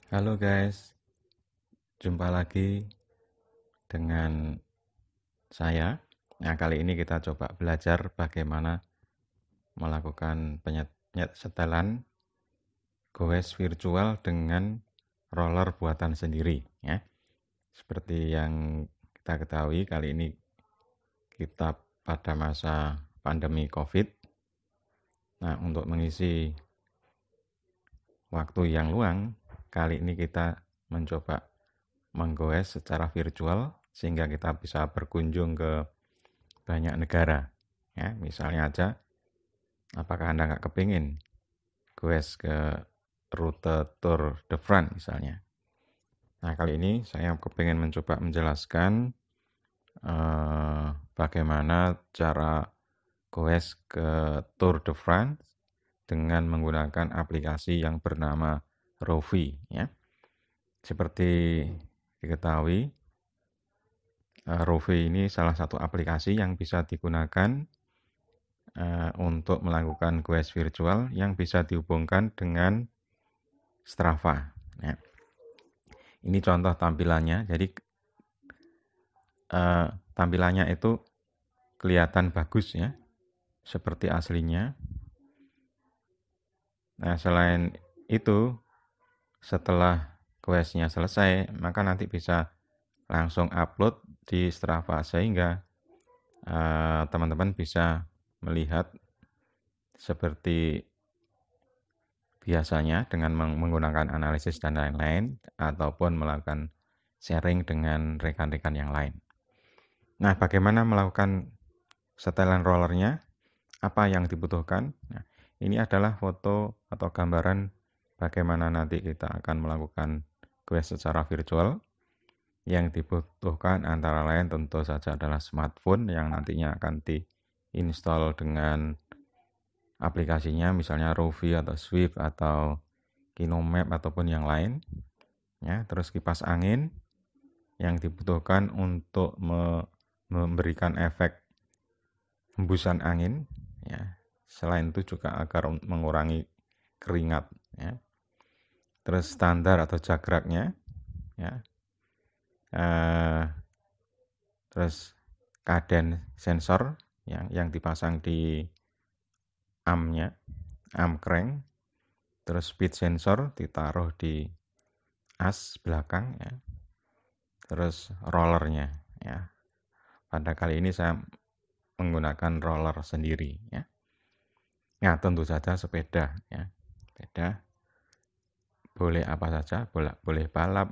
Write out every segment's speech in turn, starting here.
Halo guys, jumpa lagi dengan saya. Nah, kali ini kita coba belajar bagaimana melakukan setelan goes virtual dengan roller buatan sendiri ya. Seperti yang kita ketahui, kali ini kita pada masa pandemi COVID. Nah, untuk mengisi waktu yang luang, kali ini kita mencoba menggoes secara virtual sehingga kita bisa berkunjung ke banyak negara. Ya, misalnya aja, apakah Anda nggak kepingin goes ke rute Tour de France misalnya. Nah, kali ini saya kepingin mencoba menjelaskan bagaimana cara goes ke Tour de France dengan menggunakan aplikasi yang bernama Rovi. Ya. Seperti diketahui, Rovi ini salah satu aplikasi yang bisa digunakan untuk melakukan goes virtual yang bisa dihubungkan dengan Strava. Ya. Ini contoh tampilannya. Jadi tampilannya itu kelihatan bagus ya, seperti aslinya. Nah, selain itu, setelah goesnya selesai, maka nanti bisa langsung upload di Strava sehingga teman-teman bisa melihat seperti biasanya dengan menggunakan analisis dan lain-lain ataupun melakukan sharing dengan rekan-rekan yang lain. Nah, bagaimana melakukan setelan rollernya? Apa yang dibutuhkan? Nah, ini adalah foto atau gambaran bagaimana nanti kita akan melakukan goes secara virtual. Yang dibutuhkan antara lain tentu saja adalah smartphone yang nantinya akan diinstal dengan aplikasinya, misalnya Rovi atau Swift atau Kinomap ataupun yang lain. Ya, terus kipas angin yang dibutuhkan untuk memberikan efek hembusan angin. Ya, selain itu juga agar mengurangi keringat. Ya. Terus standar atau jagraknya. Ya. Terus kaden sensor yang dipasang di armnya, arm crank. Terus speed sensor ditaruh di as belakang ya. Terus rollernya ya. Pada kali ini saya menggunakan roller sendiri ya. Nah, tentu saja sepeda ya. Sepeda boleh apa saja, boleh balap,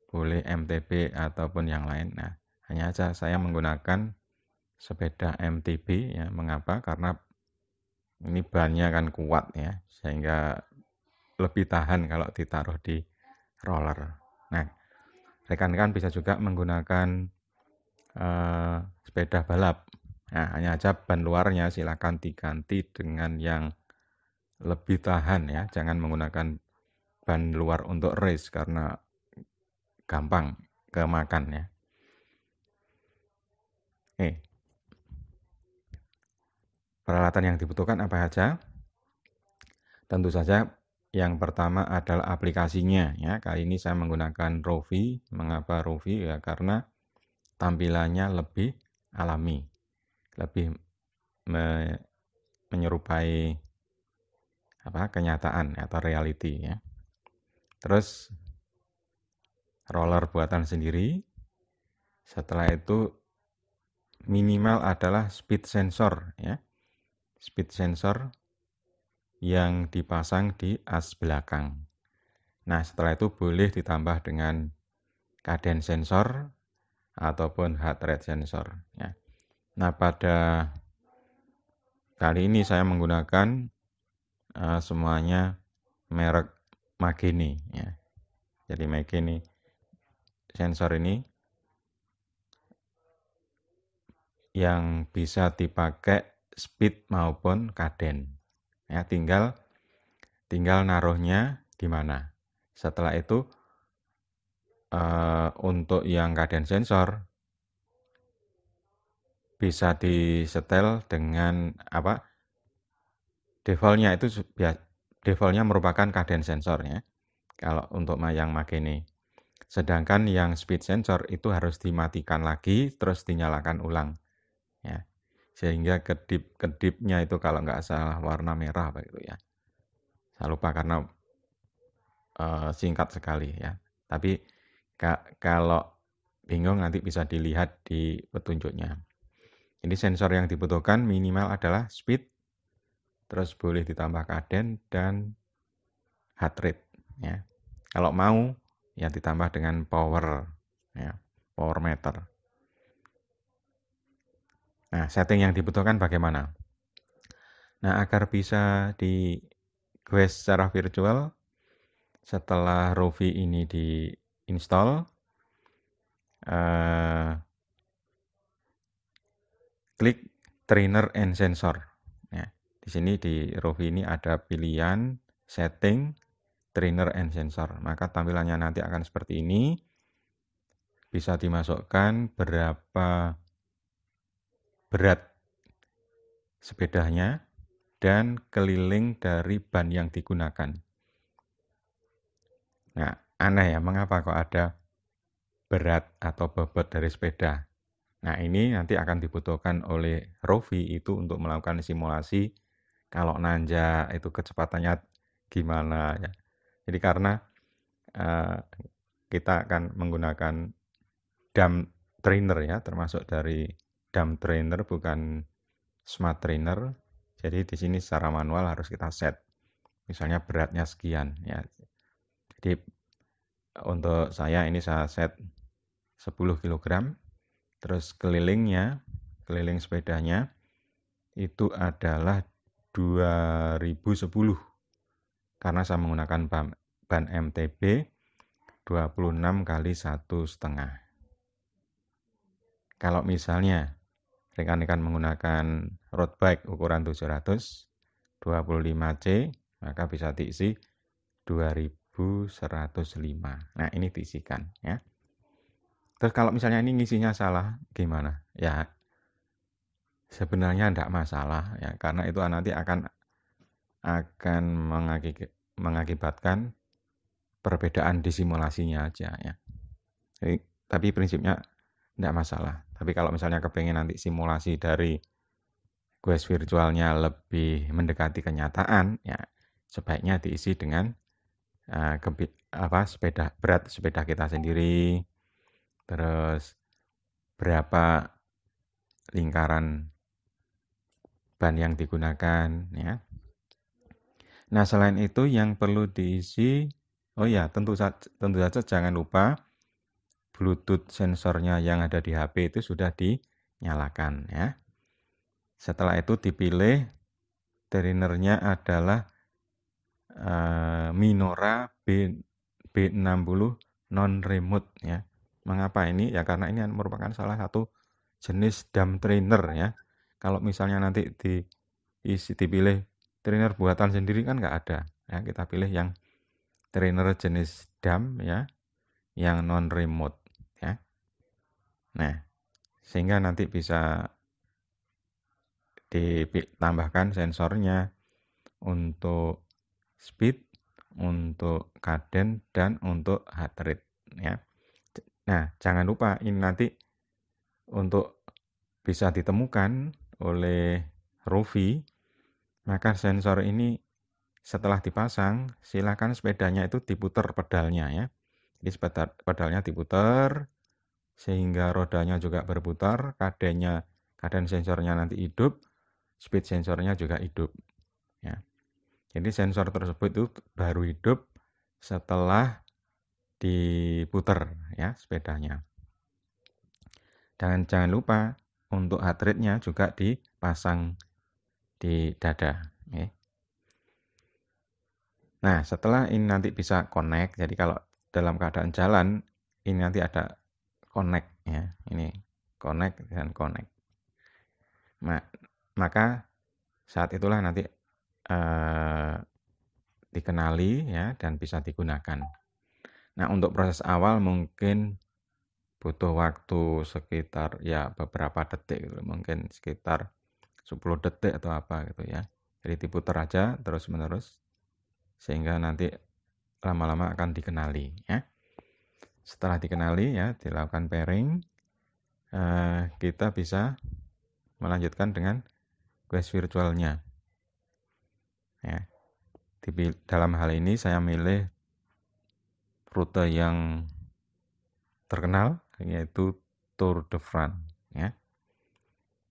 boleh MTB ataupun yang lain. Nah, hanya saja saya menggunakan sepeda MTB ya. Mengapa? Karena ini bannya kan kuat ya, sehingga lebih tahan kalau ditaruh di roller. Nah, rekan-rekan bisa juga menggunakan sepeda balap. Nah, hanya saja ban luarnya silakan diganti dengan yang lebih tahan ya. Jangan menggunakan ban luar untuk race karena gampang kemakan ya. Peralatan yang dibutuhkan apa saja? Tentu saja yang pertama adalah aplikasinya ya. Kali ini saya menggunakan Rovi. Mengapa Rovi? Ya karena tampilannya lebih alami, lebih menyerupai kenyataan atau reality ya. Terus roller buatan sendiri. Setelah itu minimal adalah speed sensor ya. Speed sensor yang dipasang di as belakang. Nah, setelah itu boleh ditambah dengan kaden sensor ataupun heart rate sensor ya. Nah, pada kali ini saya menggunakan semuanya merek Magini ya. Jadi Magini sensor ini yang bisa dipakai speed maupun kaden. Ya, tinggal naruhnya di mana. Setelah itu untuk yang kaden sensor bisa disetel dengan defaultnya itu defaultnya merupakan kaden sensor ya. kalau untuk yang magene. Sedangkan yang speed sensor itu harus dimatikan lagi terus dinyalakan ulang ya. Sehingga kedip-kedipnya itu kalau nggak salah warna merah begitu ya. Saya lupa karena singkat sekali ya. Tapi kalau bingung nanti bisa dilihat di petunjuknya. Ini sensor yang dibutuhkan minimal adalah speed, terus boleh ditambah kaden dan heart rate ya. Kalau mau ya ditambah dengan power ya, power meter. Nah, setting yang dibutuhkan bagaimana? Nah, agar bisa di quest secara virtual setelah Rovi ini di-install, klik trainer and sensor. Ya, di sini di Rovi ini ada pilihan setting trainer and sensor. Maka tampilannya nanti akan seperti ini. Bisa dimasukkan berapa berat sepedanya dan keliling dari ban yang digunakan. Nah, aneh ya, mengapa kok ada berat atau bobot dari sepeda? Nah, ini nanti akan dibutuhkan oleh Rovi itu untuk melakukan simulasi kalau nanjak itu kecepatannya gimana ya. Jadi karena kita akan menggunakan dump trainer ya, termasuk dari dump trainer bukan smart trainer. Jadi di sini secara manual harus kita set. Misalnya beratnya sekian ya. Jadi untuk saya ini saya set 10 kg. Terus kelilingnya, keliling sepedanya itu adalah 2010. Karena saya menggunakan ban MTB 26 kali 1,5. Kalau misalnya rekan-rekan menggunakan road bike ukuran 700 25C, maka bisa diisi 2105. Nah, ini diisikan ya. Terus kalau misalnya ini ngisinya salah gimana? Ya sebenarnya tidak masalah ya, karena itu nanti akan mengakibatkan perbedaan di simulasinya aja ya. Jadi, tapi prinsipnya tidak masalah. Tapi kalau misalnya kepengen nanti simulasi dari quest virtualnya lebih mendekati kenyataan, ya sebaiknya diisi dengan berat sepeda kita sendiri, terus berapa lingkaran ban yang digunakan, ya. Nah, selain itu yang perlu diisi, oh ya, tentu saja jangan lupa Bluetooth sensornya yang ada di HP itu sudah dinyalakan ya. Setelah itu dipilih trainernya adalah Minora B60 non-remote ya. Mengapa ini? Ya karena ini merupakan salah satu jenis dump trainer ya. Kalau misalnya nanti dipilih trainer buatan sendiri kan nggak ada ya. Kita pilih yang trainer jenis dump ya, yang non-remote ya. Nah, sehingga nanti bisa ditambahkan sensornya untuk speed, untuk kaden, dan untuk heart rate ya. Nah, jangan lupa ini nanti untuk bisa ditemukan oleh Rovi, maka sensor ini setelah dipasang, silakan sepedanya itu diputar pedalnya ya. Jadi pedalnya diputar sehingga rodanya juga berputar, kaden sensornya nanti hidup, speed sensornya juga hidup ya. Jadi sensor tersebut itu baru hidup setelah diputar ya sepedanya. Dan jangan lupa untuk heart rate-nya juga dipasang di dada. Ya. Nah, setelah ini nanti bisa connect, jadi kalau dalam keadaan jalan, ini nanti ada connect ya. Ini connect dan connect. Maka saat itulah nanti dikenali ya dan bisa digunakan. Nah, untuk proses awal mungkin butuh waktu sekitar ya beberapa detik gitu, mungkin sekitar 10 detik atau apa gitu ya. Jadi diputar aja terus-menerus sehingga nanti lama-lama akan dikenali ya. Setelah dikenali ya, dilakukan pairing, kita bisa melanjutkan dengan quest virtualnya. Ya. Dalam hal ini saya milih rute yang terkenal, yaitu Tour de France. Ya.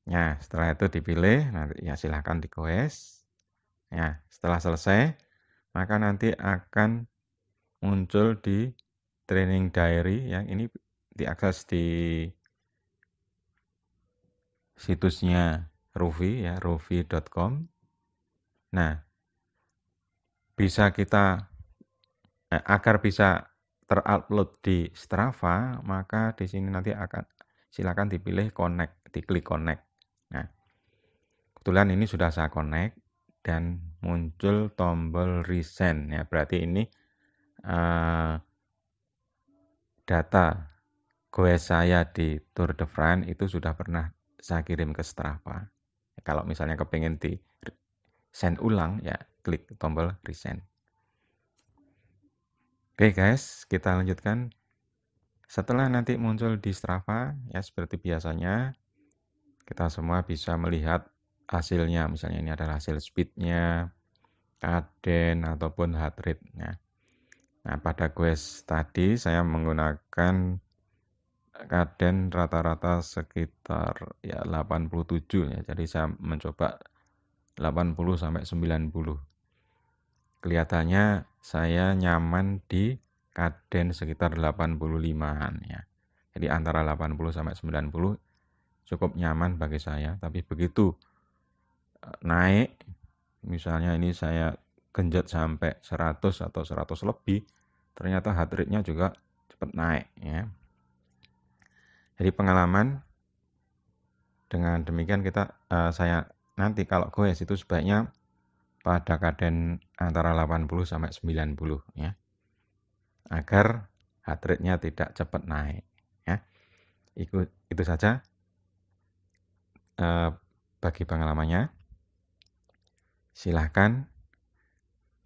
Nah, setelah itu dipilih, nanti ya silahkan di quest. Ya, setelah selesai, maka nanti akan muncul di training diary yang ini diakses di situsnya Ruvi ya, ruvi.com. Nah, bisa kita agar bisa terupload di Strava, maka di sini nanti akan silakan dipilih connect, diklik connect. Nah, kebetulan ini sudah saya connect dan muncul tombol resend ya, berarti ini data goes saya di Tour de France itu sudah pernah saya kirim ke Strava. Kalau misalnya kepengen di send ulang ya klik tombol resend. Oke guys, kita lanjutkan. Setelah nanti muncul di Strava ya seperti biasanya kita semua bisa melihat hasilnya. Misalnya ini adalah hasil speednya, kaden ataupun heart rate-nya. Nah, pada quest tadi saya menggunakan kaden rata-rata sekitar ya 87 ya. Jadi saya mencoba 80 sampai 90. Kelihatannya saya nyaman di kaden sekitar 85-an ya. Jadi antara 80 sampai 90 cukup nyaman bagi saya, tapi begitu naik misalnya ini saya genjot sampai 100 atau 100 lebih, ternyata heart rate-nya juga cepat naik ya. Jadi pengalaman dengan demikian saya nanti kalau goes itu sebaiknya pada kaden antara 80 sampai 90 ya. Agar heart rate-nya tidak cepat naik ya. Itu saja bagi pengalamannya. Silahkan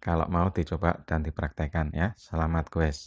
kalau mau dicoba dan dipraktekkan ya. Selamat goes.